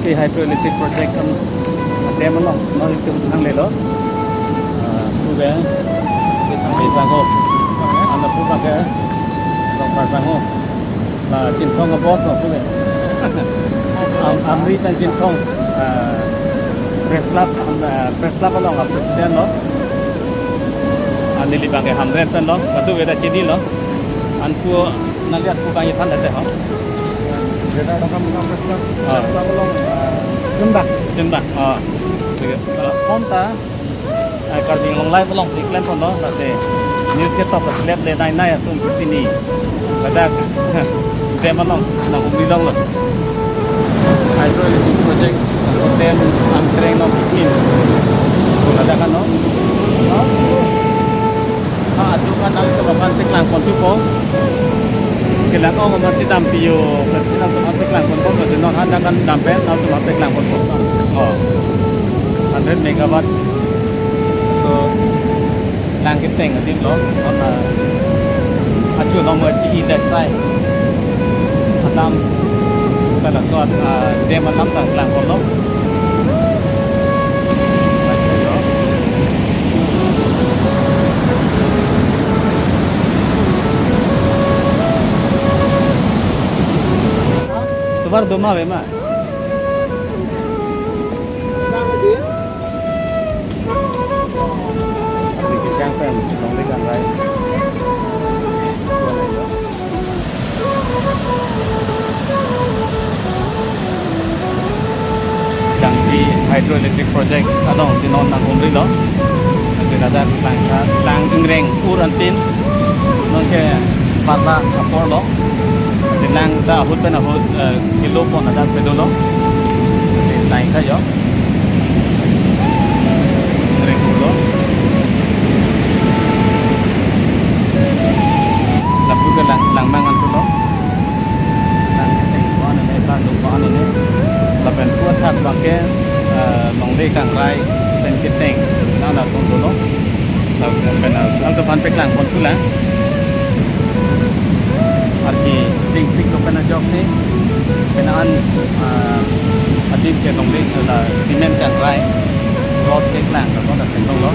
Pi hydroelectric project kan ada melong mau itu nang lelo tu be di sango anda pun pakai long par sango là chín không có bot rồi tu be amri tan chín không press lab long là president lo anh đi pakai hamret tan lo tu be da chini lo anh pu naliat pu kaya than dete ho Kita akan mengambil setelah ulang jembak. Kalau konta, kalau di long live long iklan pun loh, tapi news kita pas lihat le nai ya tuh ini, kadang zaman long, nang umri long loh. Hydroelectric project, hotel, antreng long bikin, ada kan loh? Aduh kan nanti kapan teklang konsupo. Kailangan ko masih dampiyo kasi na automatic lang kon kasi non handa kan dampen automatic lang kon 100 megawatt so lang kiteng din lo on achu no mo chi da sai atam kala so demo nam tang lang kon lo Baru doma bema. Ini kecang pen, tong ikan rai. Yang di hydroelectric project adong sinon nang umri lo. Sinada lang ingreng urantin non ke parla apor lo. Senang dah hut pun hut kilo pun ada pedolo, naik saja. Regulo. Lalu ke lang mangan tu lo. Lang tengok ni, lang lupa ni. Lapan kuat tak pakai long leh kang rai dan kiteng. Nana tu lo. Lalu kenal. Lalu tu pan peklang pun tu lah. Arti ting ko kana job ni kenaan adim ke nong lek la cement kan rai rod ke klang ko da teng lo